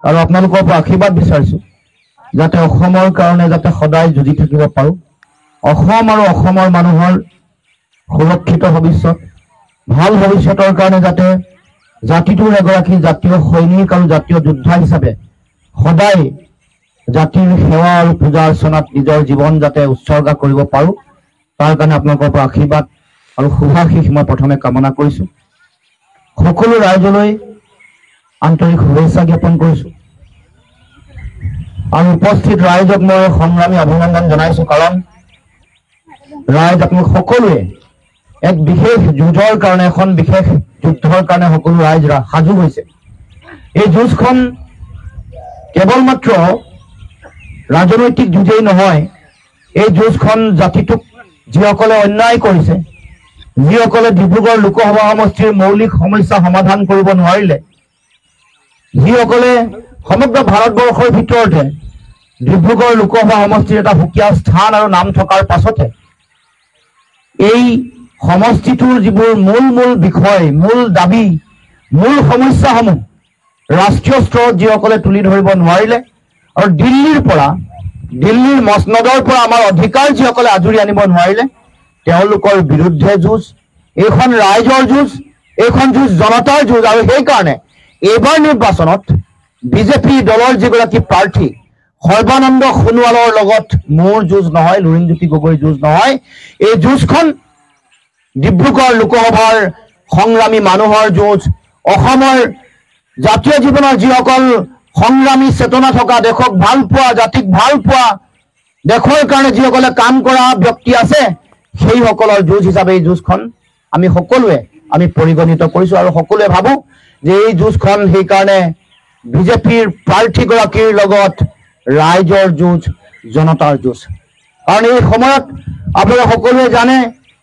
আৰু আপোনালোকৰ পৰা আশীৰ্বাদ বিচাৰিছোঁ যাতে অসমৰ কাৰণে যাতে সদায় যুঁজি থাকিব পাৰোঁ। অসম আৰু অসমৰ মানুহৰ সুৰক্ষিত ভৱিষ্যত, ভাল ভৱিষ্যতৰ কাৰণে যাতে জাতিটোৰ এগৰাকী জাতীয় সৈনিক আৰু জাতীয় যোদ্ধা হিচাপে সদায় জাতিৰ সেৱা আৰু পূজা অৰ্চনাত নিজৰ জীৱন যাতে উৎসৰ্গা কৰিব পাৰোঁ, তাৰ কাৰণে আপোনালোকৰ পৰা আশীৰ্বাদ আৰু শুভাশীষ মই প্ৰথমে কামনা কৰিছোঁ। সকলো ৰাইজলৈ আন্তৰিক শুভেচ্ছা জ্ঞাপন কৰিছোঁ আৰু উপস্থিত ৰাইজক মই সংগ্ৰামী অভিনন্দন জনাইছোঁ, কাৰণ ৰাইজ আপোনালোক সকলোৱে এক বিশেষ যুঁজৰ কাৰণে, এখন বিশেষ যুদ্ধৰ কাৰণে সকলো ৰাইজ সাজু হৈছে। এই যুঁজখন কেৱল মাত্ৰ ৰাজনৈতিক যুঁজেই নহয়, এই যুঁজখন জাতিটোক যিসকলে অন্যায় কৰিছে, যিসকলে ডিব্ৰুগড় লোকসভা সমষ্টিৰ মৌলিক সমস্যা সমাধান কৰিব নোৱাৰিলে, যিসকলে সমগ্ৰ ভাৰতবৰ্ষৰ ভিতৰতে ডিব্ৰুগড় লোকসভা সমষ্টিৰ এটা সুকীয়া স্থান আৰু নাম থকাৰ পাছতে এই সমষ্টিটোৰ যিবোৰ মূল বিষয়, মূল দাবী, মূল সমস্যাসমূহ ৰাষ্ট্ৰীয় স্তৰত যিসকলে তুলি ধৰিব নোৱাৰিলে আৰু দিল্লীৰ মচনদৰ পৰা আমাৰ অধিকাৰ যিসকলে আজৰি আনিব নোৱাৰিলে, তেওঁলোকৰ বিৰুদ্ধে যুঁজ, এইখন ৰাইজৰ যুঁজ, এইখন যুঁজ জনতাৰ যুঁজ। আৰু সেইকাৰণে এইবাৰ নিৰ্বাচনত বিজেপি দলৰ যিগৰাকী প্ৰাৰ্থী সৰ্বানন্দ সোণোৱালৰ লগত মোৰ যুঁজ নহয়, লুৰিণজ্যোতি গগৈৰ যুঁজ নহয়, এই যুঁজখন ডিব্ৰুগড় লোকসভাৰ সংগ্ৰামী মানুহৰ যুঁজ, অসমৰ জাতীয় জীৱনৰ যিসকল সংগ্ৰামী চেতনা থকা, দেশক ভাল পোৱা, জাতিক ভাল পোৱা, দেশৰ কাৰণে যিসকলে কাম কৰা ব্যক্তি আছে, সেইসকলৰ যুঁজ হিচাপে এই যুঁজখন আমি সকলোৱে পৰিগণিত কৰিছোঁ আৰু সকলোৱে ভাবোঁ যে এই যুঁজখন সেইকাৰণে বিজেপিৰ প্ৰাৰ্থীগৰাকীৰ লগত ৰাইজৰ যুঁজ, জনতাৰ যুঁজ। কাৰণ এই সময়ত আপোনালোকে সকলোৱে জানে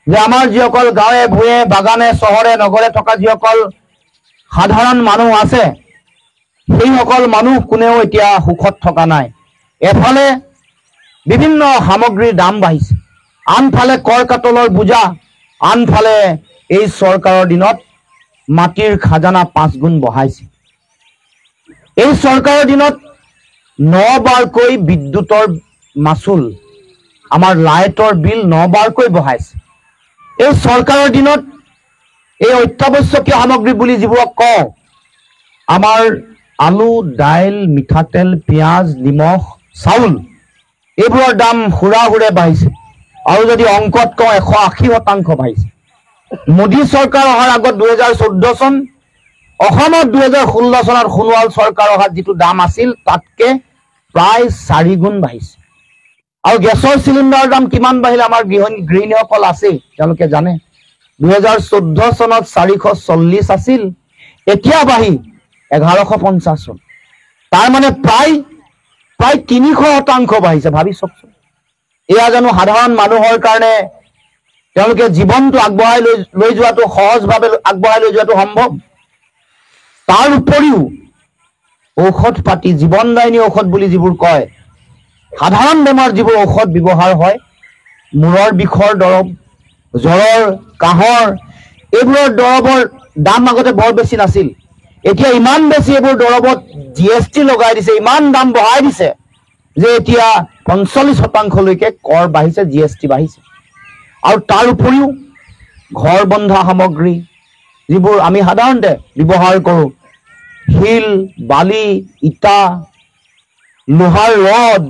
যে আমাৰ যিসকল গাঁৱে ভূঞে, বাগানে, চহৰে, নগৰে থকা যিসকল সাধাৰণ মানুহ আছে, সেইসকল মানুহ কোনেও এতিয়া সুখত থকা নাই। এফালে বিভিন্ন সামগ্ৰীৰ দাম বাঢ়িছে, আনফালে কৰ কাটলৰ বোজা, আনফালে এই চৰকাৰৰ দিনত মাটিৰ খাজানা 5 গুণ বঢ়াইছে। এই চৰকাৰৰ দিনত 9 বাৰকৈ বিদ্যুতৰ মাচুল, আমাৰ লাইটৰ বিল 9 বাৰকৈ বঢ়াইছে। এই চৰকাৰৰ দিনত এই অত্যাৱশ্যকীয় সামগ্ৰী বুলি যিবোৰক কওঁ, আমাৰ আলু, দাইল, মিঠাতেল, পিঁয়াজ, নিমখ, চাউল, এইবোৰৰ দাম হুৰাহুৰে বাঢ়িছে আৰু যদি অংকত কওঁ 180% বাঢ়িছে। মোদী চৰকাৰ অহাৰ আগত 2014 চন, অসমত 2016 চনত সোণোৱাল চৰকাৰ অহাত যিটো দাম আছিল তাতকে প্ৰায় 4 গুণ বাঢ়িছে। আৰু গেছৰ চিলিণ্ডাৰৰ দাম কিমান বাঢ়িল আমাৰ গৃহিণীসকল আছে, তেওঁলোকে জানে। 2014 চনত 440 আছিল, এতিয়া বাঢ়ি 1150 হ'ল। তাৰ মানে প্ৰায় 300% বাঢ়িছে। ভাবি চাওকচোন, এয়া জানো সাধাৰণ মানুহৰ কাৰণে তেওঁলোকে জীৱনটো আগবঢ়াই লৈ যোৱাটো, সহজভাৱে আগবঢ়াই লৈ যোৱাটো সম্ভৱ? তাৰ উপৰিও ঔষধ পাতি, জীৱনদায়িনী ঔষধ বুলি যিবোৰ কয়, সাধাৰণ বেমাৰ যিবোৰ ঔষধ ব্যৱহাৰ হয়, মূৰৰ বিষৰ দৰৱ, জ্বৰৰ, কাহৰ, এইবোৰৰ দৰৱৰ দাম আগতে বৰ বেছি নাছিল, এতিয়া ইমান বেছি এইবোৰ দৰৱত GST লগাই দিছে, ইমান দাম বঢ়াই দিছে যে এতিয়া 45%লৈকে কৰ বাঢ়িছে, GST বাঢ়িছে। আৰু তাৰ উপৰিও ঘৰ বন্ধা সামগ্ৰী যিবোৰ আমি সাধাৰণতে ব্যৱহাৰ কৰোঁ, শিল, বালি, ইটা, লোহাৰ ৰড,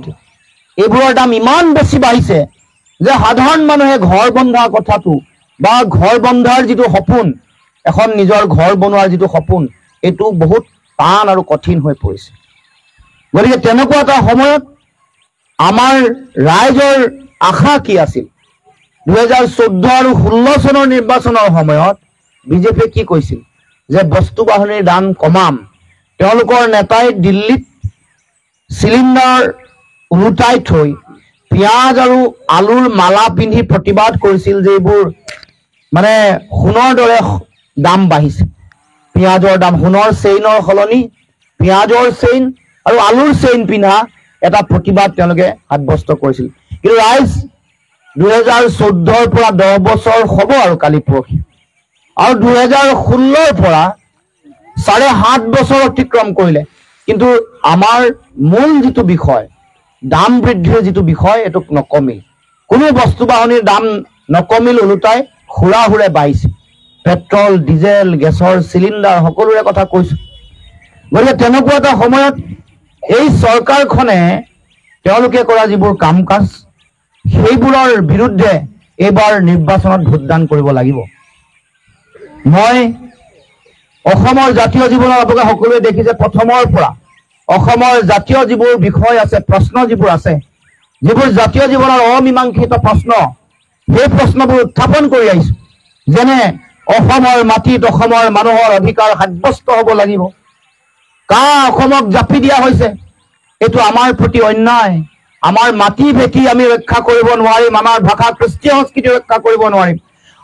এইবোৰৰ দাম ইমান বেছি বাঢ়িছে যে সাধাৰণ মানুহে ঘৰ বন্ধাৰ কথাটো বা ঘৰ বন্ধাৰ যিটো সপোন, এখন নিজৰ ঘৰ বনোৱাৰ যিটো সপোন, এইটো বহুত টান আৰু কঠিন হৈ পৰিছে। গতিকে তেনেকুৱা এটা সময়ত আমাৰ ৰাইজৰ আশা কি আছিল? 2014 আৰু 16 চনৰ নিৰ্বাচনৰ সময়ত বিজেপিয়ে কি কৈছিল যে বস্তু বাহনীৰ দাম কমাম। তেওঁলোকৰ নেতাই দিল্লীত চিলিণ্ডাৰ ওলোটাই থৈ পিঁয়াজ আৰু আলুৰ মালা পিন্ধি প্ৰতিবাদ কৰিছিল যে এইবোৰ মানে সোণৰ দৰে দাম বাঢ়িছে। পিঁয়াজৰ দাম, সোণৰ চেইনৰ সলনি পিঁয়াজৰ চেইন আৰু আলুৰ চেইন পিন্ধা এটা প্ৰতিবাদ তেওঁলোকে সাব্যস্ত কৰিছিল। কিন্তু ৰাইজ 2014ৰ পৰা 10 বছৰ হ'ব আৰু কালি পৰহি, আৰু 2016ৰ পৰা 7.5 বছৰ অতিক্ৰম কৰিলে। কিন্তু আমাৰ মূল যিটো বিষয় দাম বৃদ্ধিৰ যিটো বিষয় এইটো নকমিল কোনো বস্তু বাহনীৰ দাম নকমিল ওলোটাই হুৰা হুৰে বাঢ়িছে পেট্ৰল ডিজেল গেছৰ চিলিণ্ডাৰ সকলোৰে কথা কৈছো গতিকে তেনেকুৱা এটা সময়ত এই চৰকাৰখনে তেওঁলোকে কৰা যিবোৰ কাম কাজ সেইবোৰৰ বিৰুদ্ধে এইবাৰ নিৰ্বাচনত ভোটদান কৰিব লাগিব মই অসমৰ জাতীয় জীৱনৰ আপোনালোকে সকলোৱে দেখিছে প্ৰথমৰ পৰা অসমৰ জাতীয় যিবোৰ বিষয় আছে প্ৰশ্ন যিবোৰ আছে যিবোৰ জাতীয় জীৱনৰ অমীমাংসিত প্ৰশ্ন সেই প্ৰশ্নবোৰ উত্থাপন কৰি আহিছো যেনে অসমৰ মাটিত অসমৰ মানুহৰ অধিকাৰ সাব্যস্ত হ'ব লাগিব কা অসমক জাপি দিয়া হৈছে এইটো আমাৰ প্ৰতি অন্যায় আমাৰ মাটি ভেটি আমি ৰক্ষা কৰিব নোৱাৰিম আমাৰ ভাষা কৃষ্টি সংস্কৃতি ৰক্ষা কৰিব নোৱাৰিম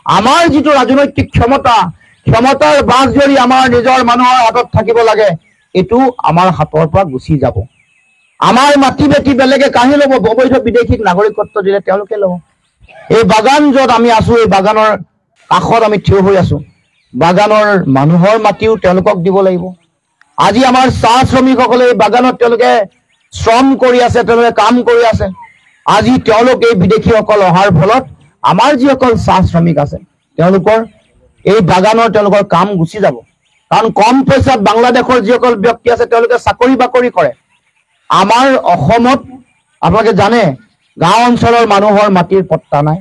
আমাৰ যিটো ৰাজনৈতিক ক্ষমতাৰ বাছ জৰি আমাৰ নিজৰ মানুহৰ হাতত থাকিব লাগে এইটো আমাৰ হাতৰ পৰা গুচি যাব আমাৰ মাটি ভেটি বেলেগে কাঢ়ি ল'ব অবৈধ বিদেশীক নাগৰিকত্ব দিলে তেওঁলোকে ল'ব এই বাগান য'ত আমি আছো এই বাগানৰ কাষত আমি থিয় হৈ আছো বাগানৰ মানুহৰ মাটিও তেওঁলোকক দিব লাগিব আজি আমাৰ চাহ শ্ৰমিকসকলে এই বাগানত তেওঁলোকে শ্ৰম কৰি আছে তেওঁলোকে কাম কৰি আছে আজি তেওঁলোক এই বিদেশীসকল অহাৰ ফলত আমাৰ যিসকল চাহ শ্ৰমিক আছে তেওঁলোকৰ এই বাগানৰ তেওঁলোকৰ কাম গুচি যাব কাৰণ কম পইচাত বাংলাদেশৰ যিসকল ব্যক্তি আছে তেওঁলোকে চাকৰি বাকৰি কৰে আমাৰ অসমত আপোনালোকে জানে গাঁও অঞ্চলৰ মানুহৰ মাটিৰ পট্টা নাই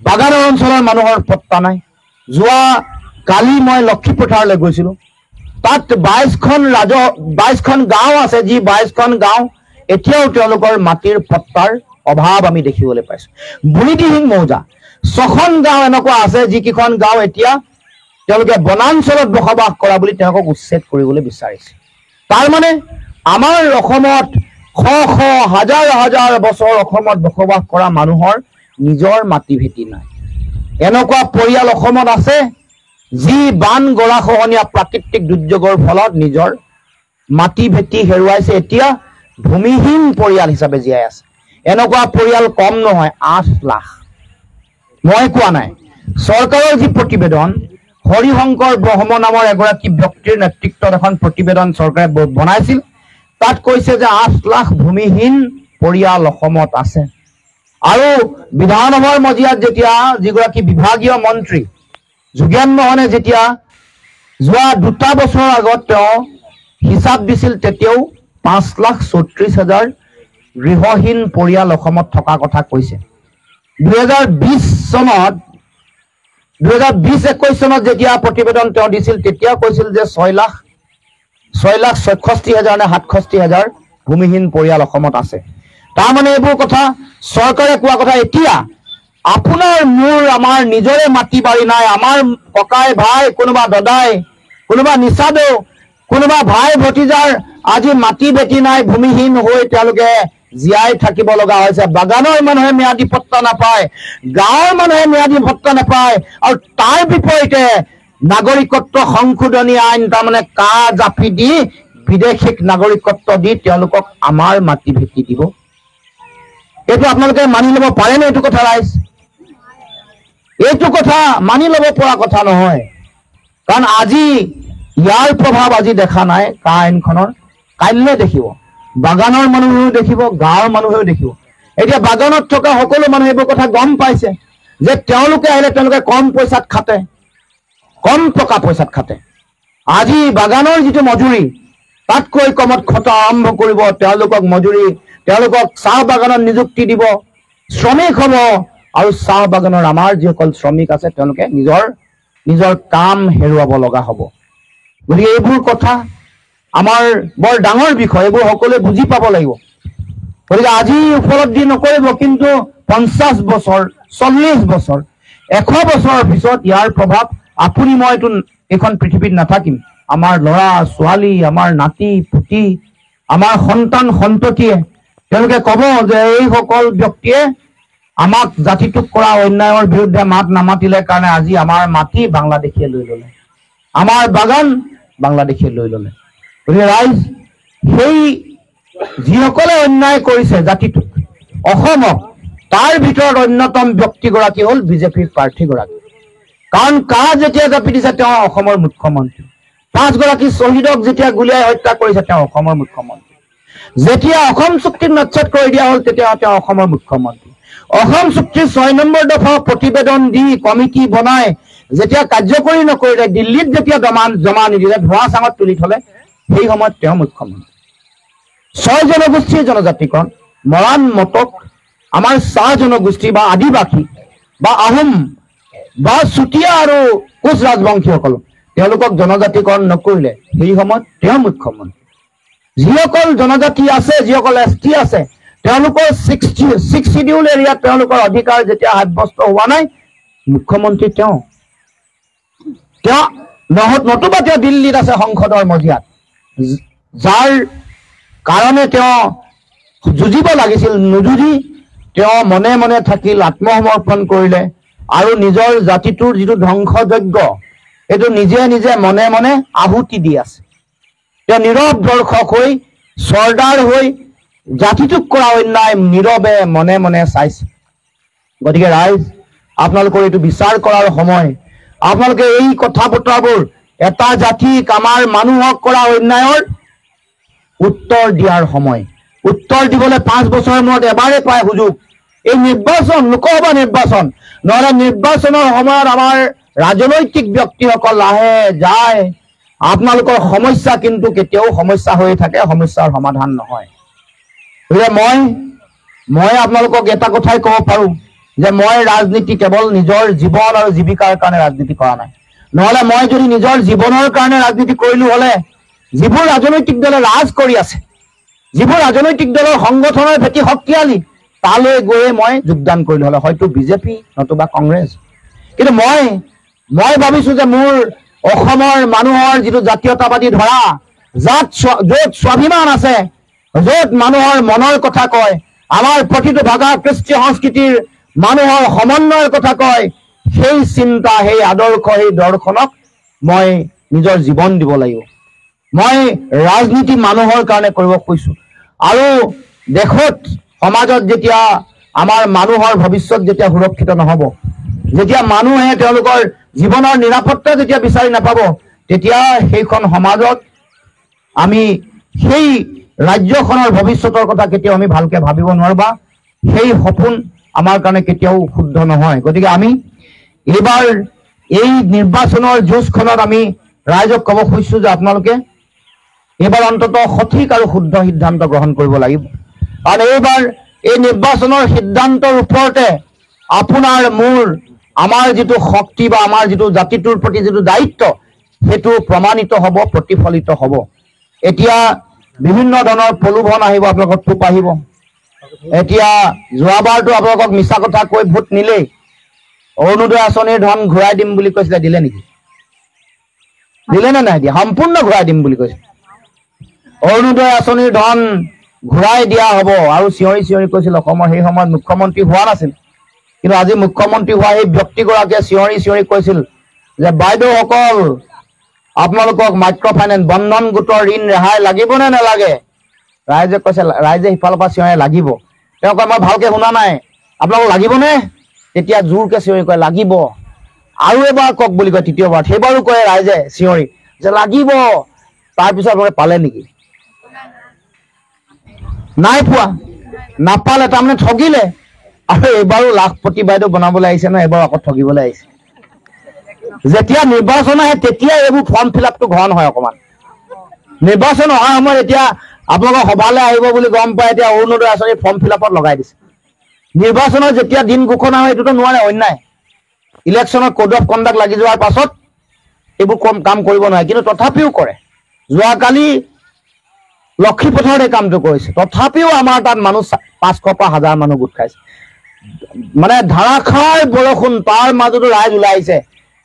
বাগানৰ অঞ্চলৰ মানুহৰ পট্টা নাই যোৱা কালি মই লক্ষীপথাৰলৈ গৈছিলো তাত 22খন গাঁও আছে যি 22খন গাঁও এতিয়াও তেওঁলোকৰ মাটিৰ পট্টাৰ অভাৱ আমি দেখিবলৈ পাইছো বুঢ়ীদিহিং মৌজা 6খন গাঁও এনেকুৱা আছে যিকেইখন গাঁও এতিয়া তেওঁলোকে বনাঞ্চলত বসবাস কৰা বুলি তেওঁলোকক উচ্ছেদ কৰিবলৈ বিচাৰিছে তাৰ মানে আমাৰ অসমত শ হাজাৰ হাজাৰ বছৰ অসমত বসবাস কৰা মানুহৰ নিজৰ মাটি ভেটি নাই এনেকুৱা পৰিয়াল অসমত আছে যি বান গৰাখহনীয়া প্ৰাকৃতিক দুৰ্যোগৰ ফলত নিজৰ মাটি ভেটি হেৰুৱাইছে এতিয়া ভূমিহীন পৰিয়াল হিচাপে জীয়াই আছে এনেকুৱা পৰিয়াল কম নহয় 8 লাখ মই কোৱা নাই চৰকাৰৰ যি প্ৰতিবেদন হৰিশংকৰ ব্ৰহ্ম নামৰ এগৰাকী ব্যক্তিৰ নেতৃত্বত এখন প্ৰতিবেদন চৰকাৰে বনাইছিল তাত কৈছে যে 8 লাখ ভূমিহীন পৰিয়াল অসমত আছে আৰু বিধানসভাৰ মজিয়াত যেতিয়া যিগৰাকী বিভাগীয় মন্ত্ৰী যোগেন মোহনে যেতিয়া যোৱা 2 বছৰৰ আগত তেওঁ হিচাপ দিছিল তেতিয়াও 5,34,000 গৃহহীন পৰিয়াল অসমত থকা কথা কৈছে 2020 চনত 2020-21 চনত যেতিয়া প্ৰতিবেদন তেওঁ দিছিল তেতিয়া কৈছিল যে 6,66,000 নে 67,000 ভূমিহীন পৰিয়াল অসমত আছে তাৰ মানে এইবোৰ কথা চৰকাৰে কোৱা কথা এতিয়া আপোনাৰ মোৰ আমাৰ নিজৰে মাটি বাৰী নাই আমাৰ ককাই ভাই কোনোবা দদাই কোনোবা নিচাদৌ কোনোবা ভাই ভতিজাৰ আজি মাটি বেটি নাই ভূমিহীন হৈ তেওঁলোকে জীয়াই থাকিব লগা হৈছে বাগানৰ মানুহে ম্যাদী পট্টা নাপায় গাঁৱৰ মানুহে ম্যাদী পট্টা নাপায় আৰু তাৰ বিপৰীতে নাগৰিকত্ব সংশোধনী আইন তাৰমানে কা জাপি দি বিদেশীক নাগৰিকত্ব দি তেওঁলোকক আমাৰ মাটি ভেটি দিব এইটো আপোনালোকে মানি ল'ব পাৰেনে এইটো কথা ৰাইজ এইটো কথা মানি ল'ব পৰা কথা নহয় কাৰণ আজি ইয়াৰ প্ৰভাৱ আজি দেখা নাই কা আইনখনৰ কাইলৈ দেখিব বাগানৰ মানুহেও দেখিব গাঁৱৰ মানুহেও দেখিব এতিয়া বাগানত থকা সকলো মানুহে এইবোৰ কথা গম পাইছে যে তেওঁলোকে আহিলে তেওঁলোকে কম পইচাত খাটে কম টকা পইচাত খাটে আজি বাগানৰ যিটো মজুৰি তাতকৈ কমত খটা আৰম্ভ কৰিব তেওঁলোকক মজুৰি তেওঁলোকক চাহ বাগানত নিযুক্তি দিব শ্ৰমিক হ'ব আৰু চাহ বাগানৰ আমাৰ যিসকল শ্ৰমিক আছে তেওঁলোকে নিজৰ কাম হেৰুৱাব লগা হ'ব গতিকে এইবোৰ কথা আমাৰ বৰ ডাঙৰ বিষয় এইবোৰ সকলোৱে বুজি পাব লাগিব গতিকে আজি উপলব্ধি নকৰিব কিন্তু 50 বছৰ 40 বছৰ 100 বছৰৰ পিছত ইয়াৰ প্ৰভাৱ আপুনি মইতো এইখন পৃথিৱীত নাথাকিম আমাৰ ল'ৰা ছোৱালী আমাৰ নাতি পুতি আমাৰ সন্তান সন্ততিয়ে তেওঁলোকে ক'ব যে এইসকল ব্যক্তিয়ে আমাক জাতিটোক কৰা অন্যায়ৰ বিৰুদ্ধে মাত নামাতিলে কাৰণে আজি আমাৰ মাটি বাংলাদেশীয়ে লৈ ল'লে আমাৰ বাগান বাংলাদেশীয়ে লৈ ল'লে গতিকে ৰাইজ সেই যিসকলে অন্যায় কৰিছে জাতিটোক অসমক তাৰ ভিতৰত অন্যতম ব্যক্তিগৰাকী হ'ল বিজেপিৰ প্ৰাৰ্থীগৰাকী কাৰণ কা যেতিয়া জাপি দিছে তেওঁ অসমৰ মুখ্যমন্ত্ৰী 5গৰাকী শ্বহীদক যেতিয়া গুলীয়াই হত্যা কৰিছে তেওঁ অসমৰ মুখ্যমন্ত্ৰী। যেতিয়া অসম চুক্তিত নচ্ছেদ কৰি দিয়া হ'ল তেতিয়া তেওঁ অসমৰ মুখ্যমন্ত্ৰী। অসম চুক্তিৰ 6 নম্বৰ দফা প্ৰতিবেদন দি কমিটি বনাই যেতিয়া কাৰ্যকৰী নকৰিলে, দিল্লীত যেতিয়া জমা নিদিলে, ধোঁৱা চাঙত তুলি থলে, সেই সময়ত তেওঁ মুখ্যমন্ত্ৰী। 6 জনগোষ্ঠীৰ জনজাতিকৰণ, মৰাণ, মটক, আমাৰ চাহ জনগোষ্ঠী বা আদিবাসী বা আহোম বা চুতীয়া আৰু কোচ ৰাজবংশীসকল, তেওঁলোকক জনজাতিকৰণ নকৰিলে, সেই সময়ত তেওঁ মুখ্যমন্ত্ৰী। যিসকল জনজাতি আছে, যিসকল ST আছে, তেওঁলোকৰ 6 শিডিউল এৰিয়াত তেওঁলোকৰ অধিকাৰ যেতিয়া সাব্যস্ত হোৱা নাই, মুখ্যমন্ত্ৰী তেওঁ নতুবা তেওঁ দিল্লীত আছে সংসদৰ মজিয়াত, যাৰ কাৰণে তেওঁ যুঁজিব লাগিছিল, নুযুঁজি তেওঁ মনে মনে থাকিল, আত্মসমৰ্পণ কৰিলে আৰু নিজৰ জাতিটোৰ যিটো ধ্বংসযজ্ঞ এইটো নিজে নিজে মনে মনে আহুতি দি আছে। তেওঁ নীৰৱ দৰ্শক হৈ, চৰ্দাৰ হৈ জাতিটোক কৰা অন্যায় নীৰৱে মনে মনে চাইছে। গতিকে ৰাইজ, আপোনালোকৰ এইটো বিচাৰ কৰাৰ সময়। আপোনালোকে এই কথা বতৰাবোৰ এটা জাতিক, আমাৰ মানুহক কৰা অন্যায়ৰ উত্তৰ দিয়াৰ সময়। উত্তৰ দিবলৈ 5 বছৰৰ মূৰত এবাৰে পায় সুযোগ, এই নিৰ্বাচন, লোকসভা নিৰ্বাচন। নহলে নিৰ্বাচনৰ সময়ত আমাৰ ৰাজনৈতিক ব্যক্তিসকল আহে যায়, আপোনালোকৰ সমস্যা কিন্তু কেতিয়াও সমস্যা হৈ থাকে, সমস্যাৰ সমাধান নহয়। গতিকে মই আপোনালোকক এটা কথাই ক'ব পাৰো যে মই ৰাজনীতি কেৱল নিজৰ জীৱন আৰু জীৱিকাৰ কাৰণে ৰাজনীতি কৰা নাই। নহলে মই যদি নিজৰ জীৱনৰ কাৰণে ৰাজনীতি কৰিলো হলে, যিবোৰ ৰাজনৈতিক দলে ৰাজ কৰি আছে, যিবোৰ ৰাজনৈতিক দলৰ সংগঠনৰ ভেটি শক্তিশালী, তালৈ গৈয়ে মই যোগদান কৰিলো হলে, হয়তো বিজেপি নতুবা কংগ্ৰেছ। কিন্তু মই ভাবিছো যে মোৰ অসমৰ মানুহৰ যিটো জাতীয়তাবাদী ধৰা, য'ত স্বাভিমান আছে, য'ত মানুহৰ মনৰ কথা কয়, আমাৰ প্ৰতিটো ভাষা কৃষ্টি সংস্কৃতিৰ মানুহৰ সমন্বয়ৰ কথা কয়, সেই চিন্তা, সেই আদৰ্শ, সেই দৰ্শনক মই নিজৰ জীৱন দিব লাগিব। মই ৰাজনীতি মানুহৰ কাৰণে কৰিব খুজিছো। আৰু দেশত, সমাজত যেতিয়া আমাৰ মানুহৰ ভৱিষ্যত যেতিয়া সুৰক্ষিত নহব, যেতিয়া মানুহে তেওঁলোকৰ জীৱনৰ নিৰাপত্তা যেতিয়া বিচাৰি নাপাব, তেতিয়া সেইখন সমাজত আমি সেই ৰাজ্যখনৰ ভৱিষ্যতৰ কথা কেতিয়াও আমি ভালকে ভাবিব নোৱাৰো, বা সেই সপোন আমাৰ কাৰণে কেতিয়াও শুদ্ধ নহয়। গতিকে আমি এইবাৰ এই নিৰ্বাচনৰ যুঁজখনত আমি ৰাইজক ক'ব খুজিছো যে আপোনালোকে এইবাৰ অন্তত সঠিক আৰু শুদ্ধ সিদ্ধান্ত গ্ৰহণ কৰিব লাগিব। কাৰণ এইবাৰ এই নিৰ্বাচনৰ সিদ্ধান্তৰ ওপৰতে আপোনাৰ আমাৰ যিটো শক্তি বা আমাৰ যিটো জাতিটোৰ প্ৰতি যিটো দায়িত্ব, সেইটো প্ৰমাণিত হ'ব, প্ৰতিফলিত হ'ব। এতিয়া বিভিন্ন ধৰণৰ প্ৰলোভন আহিব, আপোনালোকৰ টোপ আহিব। এতিয়া যোৱাবাৰতো আপোনালোকক মিছা কথা কৈ ভোট নিলেই, অৰুণোদয় আঁচনিৰ ধন ঘূৰাই দিম বুলি কৈছিলে, দিলে নেকি? দিলে নে নাই দিয়া? সম্পূৰ্ণ ঘূৰাই দিম বুলি কৈছে। অৰুণোদয় আঁচনিৰ ধন ঘূৰাই দিয়া হ'ব। আৰু চিঞৰি চিঞৰি কৈছিল, অসমৰ সেই সময়ত মুখ্যমন্ত্ৰী হোৱা নাছিল, কিন্তু আজি মুখ্যমন্ত্ৰী হোৱা সেই ব্যক্তিগৰাকীয়ে চিঞৰি চিঞৰি কৈছিল যে বাইদেউসকল, আপোনালোকক মাইক্ৰ ফাইনেন্স বন্ধন গোটৰ ঋণ ৰেহাই লাগিব নে নালাগে? ৰাইজে কৈছে, ৰাইজে সিফালৰ পৰা চিঞৰে লাগিব। তেওঁ কয় মই ভালকে শুনা নাই, আপোনালোকক লাগিবনে? তেতিয়া জোৰকে চিঞৰি কয় লাগিব। আৰু এবাৰ কওক বুলি কয়, তৃতীয়বাৰ। সেইবাৰো কয় ৰাইজে চিঞৰি যে লাগিব। তাৰপিছত আপোনালোকে পালে নেকি? নাই পোৱা। নাপালে, তাৰমানে ঠগিলে। আৰু এইবাৰো লাখপতি বাইদেউ বনাবলৈ আহিছে ন, এইবাৰ আকৌ ঠগিবলৈ আহিছে। যেতিয়া নিৰ্বাচন আহে তেতিয়া এইবোৰ ফৰ্ম ফিল আপটো ঘন হয় অকমান। নিৰ্বাচন অহাৰ সময়ত এতিয়া আপোনালোকৰ সভালৈ আহিব বুলি গম পাই এতিয়া অৰুণোদয় আঁচনি ফৰ্ম ফিল আপত লগাই দিছে। নিৰ্বাচনৰ যেতিয়া দিন ঘোষণা হয়, এইটোতো নোৱাৰে, অন্যায়। ইলেকশ্যনৰ কোড অফ কণ্ডাক্ট লাগি যোৱাৰ পাছত এইবোৰ কাম কৰিব নোৱাৰে, কিন্তু তথাপিও কৰে। যোৱাকালি লক্ষীপথত এই কামটো কৰিছে, তথাপিও আমাৰ তাত মানুহ 500 পৰা 1000 মানুহ গোট খাইছে। মানে ধাৰাসাৰ বৰষুণ, তাৰ মাজতো ৰাইজ ওলাই আহিছে।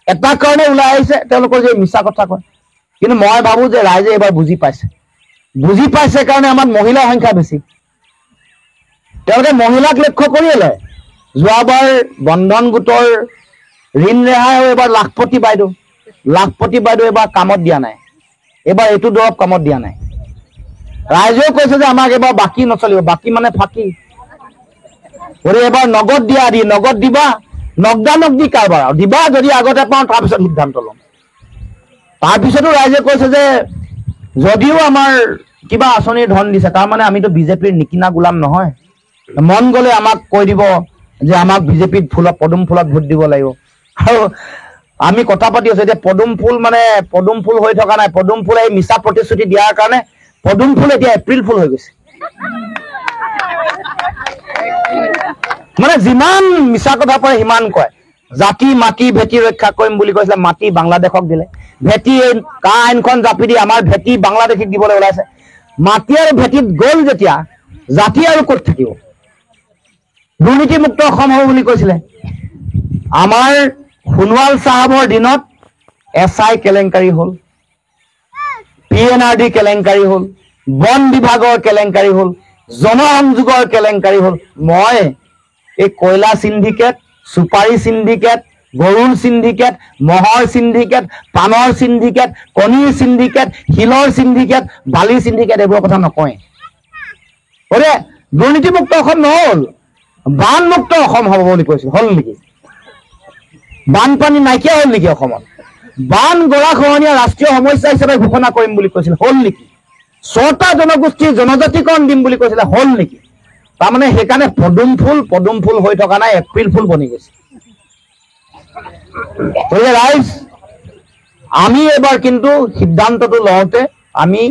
এটা কাৰণে ওলাই আহিছে, তেওঁলোকৰ যে মিছা কথা কয়। কিন্তু মই ভাবো যে ৰাইজে এইবাৰ বুজি পাইছে কাৰণে আমাৰ মহিলাৰ সংখ্যা বেছি। তেওঁলোকে মহিলাক লক্ষ্য কৰিয়ে লয়। যোৱাবাৰ বন্ধন গোটৰ ঋণ ৰেহাই হৈ এইবাৰ লাখপতি বাইদেউ এইবাৰ কামত দিয়া নাই। এইবাৰ এইটো দৰৱ কামত দিয়া নাই। ৰাইজেও কৈছে যে আমাক এইবাৰ বাকী নচলিব, বাকী মানে ফাঁকি। গতিকে এইবাৰ নগদ দিয়া দি, নগদ দিবা, নগদানক দি কাৰবাৰ দিবা, যদি আগতে পাওঁ তাৰপিছত সিদ্ধান্ত ল'ম। তাৰপিছতো ৰাইজে কৈছে যে যদিও আমাৰ কিবা আঁচনিৰ ধন দিছে তাৰমানে আমিতো বিজেপিৰ নিকিনা গোলাম নহয়, মন গ'লে আমাক কৈ দিব যে আমাক বিজেপিত পদুম ফুলত ভোট দিব লাগিব। আৰু আমি কথা পাতি আছো এতিয়া পদুম ফুল মানে পদুম ফুল হৈ থকা নাই, পদুম ফুল এই মিছা প্ৰতিশ্ৰুতি দিয়াৰ কাৰণে পদুম ফুল এতিয়া এপ্ৰিল ফুল হৈ গৈছে। মানে যিমান মিছা কথা কয় সিমান কয়। জাতি মাটি ভেটি ৰক্ষা কৰিম বুলি কৈছিলে, মাটি বাংলাদেশক দিলে। ভেটি কা আইনখন জাপি দি আমাৰ ভেটি বাংলাদেশক দিবলৈ ওলাইছে। মাটি আৰু ভেটিত গ'ল যেতিয়া জাতি আৰু ক'ত থাকিব? দুৰ্নীতিমুক্ত অসম হ'ব বুলি কৈছিলে। আমাৰ সোণোৱাল চাহাবৰ দিনত SI কেলেংকাৰী হ'ল, PNRD কেলেংকাৰী হ'ল, বন বিভাগৰ কেলেংকাৰী হ'ল, জনসংযোগৰ কেলেংকাৰী হ'ল। মই এই কয়লা সিন্ডিকেট, সুপাৰী সিন্ডিকেট, গৰুৰ সিন্ডিকেট, মহৰ সিন্ডিকেট, পানৰ সিন্ডিকেট, কণীৰ সিন্ডিকেট, শিলৰ সিন্ডিকেট, বালিৰ সিন্ডিকেট এইবোৰৰ কথা নকয়। ওৰে দুৰ্নীতিমুক্ত অসম নহ'ল, বানমুক্ত অসম হ'ব বুলি কৈছিল। হ'ল নেকি? বানপানী নাইকিয়া হ'ল নেকি অসমত? বান গৰাখহনীয়া ৰাষ্ট্ৰীয় সমস্যা হিচাপে ঘোষণা কৰিম বুলি কৈছিল। হ'ল নেকি? 6টা জনগোষ্ঠীৰ জনজাতিকৰণ দিম বুলি কৈছিলে। হ'ল নেকি? তাৰমানে সেইকাৰণে পদুম ফুল হৈ থকা নাই, এপ্ৰিল ফুল বনি গৈছে। গতিকে ৰাইজ, আমি এবাৰ কিন্তু সিদ্ধান্তটো লওঁতে আমি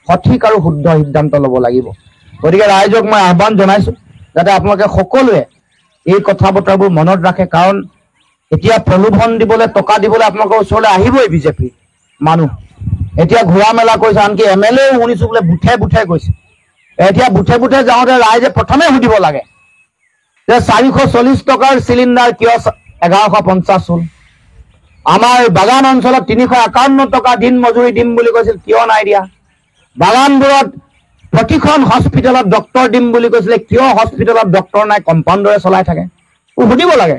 সঠিক আৰু শুদ্ধ সিদ্ধান্ত ল'ব লাগিব। গতিকে ৰাইজক মই আহ্বান জনাইছো যাতে আপোনালোকে সকলোৱে এই কথা বতৰাবোৰ মনত ৰাখে, কাৰণ এতিয়া প্ৰলোভন দিবলৈ, টকা দিবলৈ আপোনালোকৰ ওচৰলৈ আহিবই বিজেপি মানুহ। এতিয়া ঘূৰা মেলা কৰিছে, আনকি MLA শুনিছো বোলে বুথে বুথে গৈছে। এতিয়া বুথে বুথে যাওঁতে ৰাইজে প্ৰথমে সুধিব লাগে যে 440 টকাৰ চিলিণ্ডাৰ কিয় 1150 হ'ল? আমাৰ বাগান অঞ্চলত 351 টকা দিন মজুৰি দিম বুলি কৈছিল, কিয় নাই দিয়া? বাগানবোৰত প্ৰতিখন হস্পিটেলত ডক্তৰ দিম বুলি কৈছিলে, কিয় হস্পিটেলত ডক্তৰ নাই, কম্পাউণ্ডৰে চলাই থাকে? সুধিব লাগে।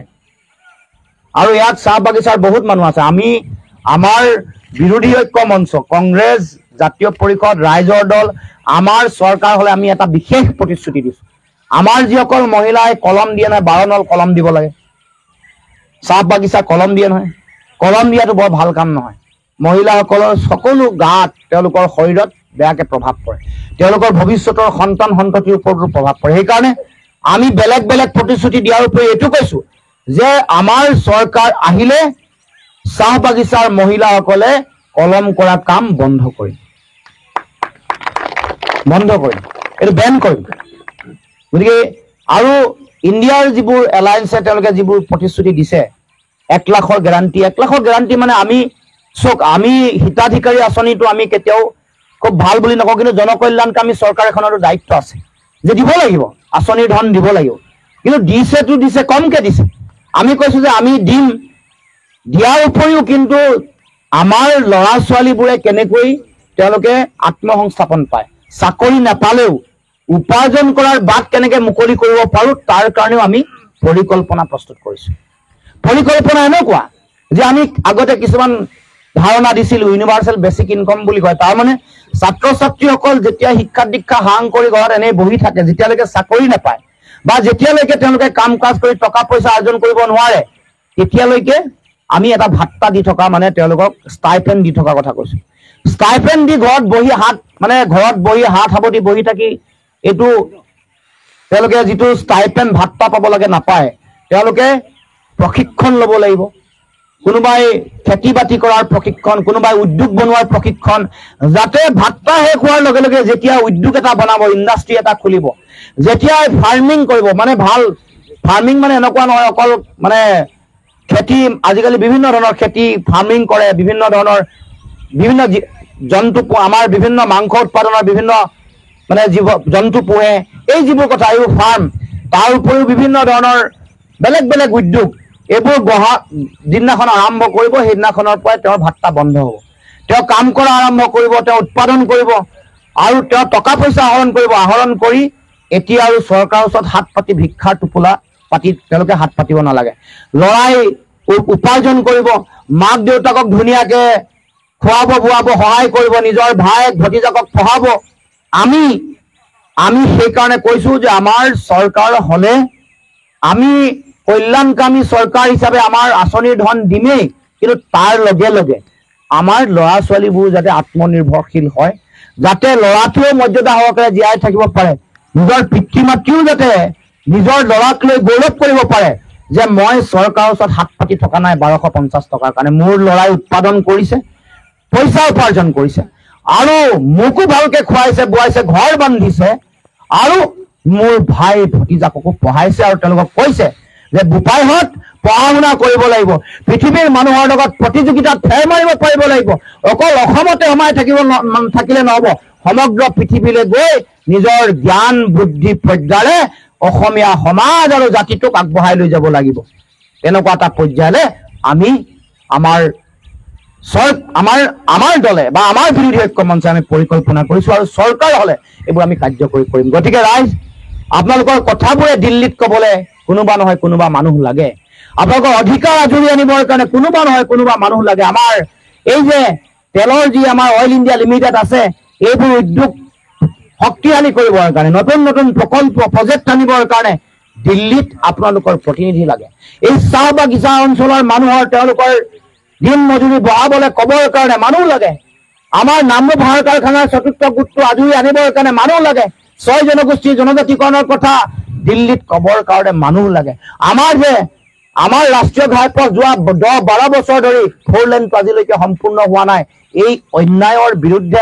আৰু ইয়াত চাহ বাগিচাৰ বহুত মানুহ আছে। আমি আমাৰ বিৰোধী ঐক্য মঞ্চ, কংগ্ৰেছ, জাতীয় পৰিষদ, ৰাইজৰ দল, আমাৰ চৰকাৰ হলে আমি এটা বিশেষ প্ৰতিশ্ৰুতি দিছো। আমাৰ যিসকল মহিলাই কলম দিয়ে নহয়, 12 নল কলম দিব লাগে। চাহ বাগিচা কলম দিয়ে নহয়, কলম দিয়াটো বৰ ভাল কাম নহয়। মহিলাসকলৰ সকলো গাত, তেওঁলোকৰ শৰীৰত বেয়াকে প্ৰভাৱ পৰে, তেওঁলোকৰ ভৱিষ্যতৰ সন্তান সন্ততিৰ ওপৰতো প্ৰভাৱ পৰে। সেইকাৰণে আমি বেলেগ বেলেগ প্ৰতিশ্ৰুতি দিয়াৰ উপৰি এইটো কৈছো যে আমাৰ চৰকাৰ আহিলে চাহ বাগিচাৰ মহিলাসকলে কলম কৰা কাম বন্ধ কৰিম, এইটো বেন কৰিম। গতিকে আৰু ইণ্ডিয়াৰ যিবোৰ এলায়েন্সে তেওঁলোকে যিবোৰ প্ৰতিশ্ৰুতি দিছে, 1 লাখৰ গেৰাণ্টি, 1 লাখৰ গেৰাণ্টি মানে আমি হিতাধিকাৰী আঁচনিটো আমি কেতিয়াও খুব ভাল বুলি নকওঁ, কিন্তু জনকল্যাণকামী চৰকাৰ এখনৰো দায়িত্ব আছে যে দিব লাগিব, আঁচনিৰ ধন দিব লাগিব। কিন্তু দিছে কমকে দিছে। আমি কৈছো যে আমি দিম, দিয়াৰ উপৰিও কিন্তু আমাৰ ল'ৰা ছোৱালীবোৰে কেনেকৈ তেওঁলোকে আত্মসংস্থাপন পায়, চাকৰি নাপালেও উপাৰ্জন কৰাৰ বাট কেনেকে মুকলি কৰিব পাৰো, তাৰ কাৰণেও আমি পৰিকল্পনা প্ৰস্তুত কৰিছো। পৰিকল্পনা এনেকুৱা যে আমি আগতে কিছুমান ধাৰণা দিছিলো, ইউনিভাৰ্চেল বেচিক ইনকম বুলি কয়। তাৰমানে ছাত্ৰ ছাত্ৰীসকল যেতিয়া শিক্ষা দীক্ষা সাং কৰি ঘৰত এনেই বহি থাকে, যেতিয়ালৈকে চাকৰি নাপায় বা যেতিয়ালৈকে তেওঁলোকে কাম কাজ কৰি টকা পইচা অৰ্জন কৰিব নোৱাৰে, তেতিয়ালৈকে আমি এটা ভাত্তা দি থকা, মানে তেওঁলোকক ষ্টাইপেণ্ড দি থকা কথা কৈছো। ষ্টাইপেণ্ড দি ঘৰত বহি হাত সাৱটি বহি থাকি এইটো তেওঁলোকে যিটো ষ্টাইপেণ্ড ভাত্তা পাব লাগে নাপায়। তেওঁলোকে প্ৰশিক্ষণ ল'ব লাগিব, কোনোবাই খেতি বাতি কৰাৰ প্ৰশিক্ষণ, কোনোবাই উদ্যোগ বনোৱাৰ প্ৰশিক্ষণ, যাতে ভাত্তা শেষ হোৱাৰ লগে লগে যেতিয়া উদ্যোগ এটা বনাব, ইণ্ডাষ্ট্ৰি এটা খুলিব, যেতিয়া ফাৰ্মিং কৰিব, মানে ভাল ফাৰ্মিং মানে এনেকুৱা নহয় অকল মানে খেতি, আজিকালি বিভিন্ন ধৰণৰ খেতি ফাৰ্মিং কৰে, বিভিন্ন জন্তু, আমাৰ বিভিন্ন মাংস উৎপাদনৰ বিভিন্ন মানে জীৱ জন্তু পোহে, এই যিবোৰ কথা, এইবোৰ ফাৰ্ম, তাৰ উপৰিও বিভিন্ন ধৰণৰ বেলেগ বেলেগ উদ্যোগ, এইবোৰ যিদিনাখন আৰম্ভ কৰিব সেইদিনাখনৰ পৰাই তেওঁৰ ভাত্তা বন্ধ হ'ব। তেওঁ কাম কৰা আৰম্ভ কৰিব, তেওঁ উৎপাদন কৰিব আৰু তেওঁ টকা পইচা আহৰণ কৰি এতিয়া আৰু চৰকাৰৰ ওচৰত হাত পাতি ভিক্ষাৰ টোপোলা পাতি তেওঁলোকে হাত পাতিব নালাগে। ল'ৰাই উপাৰ্জন কৰিব, মাক দেউতাকক ধুনীয়াকে খুৱাব বোৱাব, সহায় কৰিব, নিজৰ ভায়েক ভতিজাকক পঢ়াব। আমি সেইকাৰণে কৈছো যে আমাৰ চৰকাৰ হলে আমি কল্যাণকামী চৰকাৰ হিচাপে আমাৰ আঁচনিৰ ধন দিমেই, কিন্তু তাৰ লগে লগে আমাৰ ল'ৰা ছোৱালীবোৰ যাতে আত্মনিৰ্ভৰশীল হয়, যাতে ল'ৰাটোৱে মৰ্যাদা সহকাৰে জীয়াই থাকিব পাৰে, নিজৰ পিতৃ মাতৃও যাতে নিজৰ ল'ৰাক লৈ গৌৰৱ কৰিব পাৰে যে মই চৰকাৰৰ ওচৰত হাত পাতি থকা নাই 1250 টকাৰ কাৰণে, মোৰ ল'ৰাই উৎপাদন কৰিছে, পইচা উপাৰ্জন কৰিছে আৰু মোকো ভালকে খুৱাইছে বোৱাইছে, ঘৰ বান্ধিছে আৰু মোৰ ভাই ভতিজাকো পঢ়াইছে আৰু তেওঁলোকক কৈছে যে বোপাইহঁত পঢ়া শুনা কৰিব লাগিব, পৃথিৱীৰ মানুহৰ লগত প্ৰতিযোগিতাত ফেৰ মাৰিব পাৰিব লাগিব, অকল অসমতে সোমাই থাকিলে নহব, সমগ্ৰ পৃথিৱীলৈ গৈ নিজৰ জ্ঞান বুদ্ধি প্ৰজ্ঞাৰে অসমীয়া সমাজ আৰু জাতিটোক আগবঢ়াই লৈ যাব লাগিব। তেনেকুৱা এটা পৰ্যায়লৈ আমি আমাৰ দলে বা আমাৰ বিৰোধী ঐক্য মঞ্চে আমি পৰিকল্পনা কৰিছো আৰু চৰকাৰ হলে এইবোৰ আমি কাৰ্যকৰী কৰিম। গতিকে ৰাইজ, আপোনালোকৰ কথাবোৰে দিল্লীত কবলৈ কোনোবা নহয় কোনোবা মানুহ লাগে, আপোনালোকৰ অধিকাৰ আজৰি আনিবৰ কাৰণে কোনোবা নহয় কোনোবা মানুহ লাগে। আমাৰ এই যে তেলৰ যি আমাৰ অইল ইণ্ডিয়া লিমিটেড আছে, এইবোৰ উদ্যোগ শক্তিশালী কৰিবৰ কাৰণে, নতুন নতুন প্ৰকল্প প্ৰজেক্ট আনিবৰ কাৰণে দিল্লীত আপোনালোকৰ প্ৰতিনিধি লাগে। এই চাহ বাগিচা অঞ্চলৰ মানুহৰ তেওঁলোকৰ দিন মজুৰি বঢ়াবলৈ কবৰ কাৰণে মানুহ লাগে। আমাৰ নামৰূপ সাৰ কাৰখানাৰ চতুৰ্থ গোটটো আজৰি আনিবৰ কাৰণে মানুহ লাগে। 6 জনগোষ্ঠীৰ জনজাতিকৰণৰ কথা দিল্লীত কবৰ কাৰণে মানুহ লাগে। আমাৰ ৰাষ্ট্ৰীয় ঘাইপথ যোৱা 10-12 বছৰ ধৰি 4 লেনটো আজিলৈকে সম্পূৰ্ণ হোৱা নাই। এই অন্যায়ৰ বিৰুদ্ধে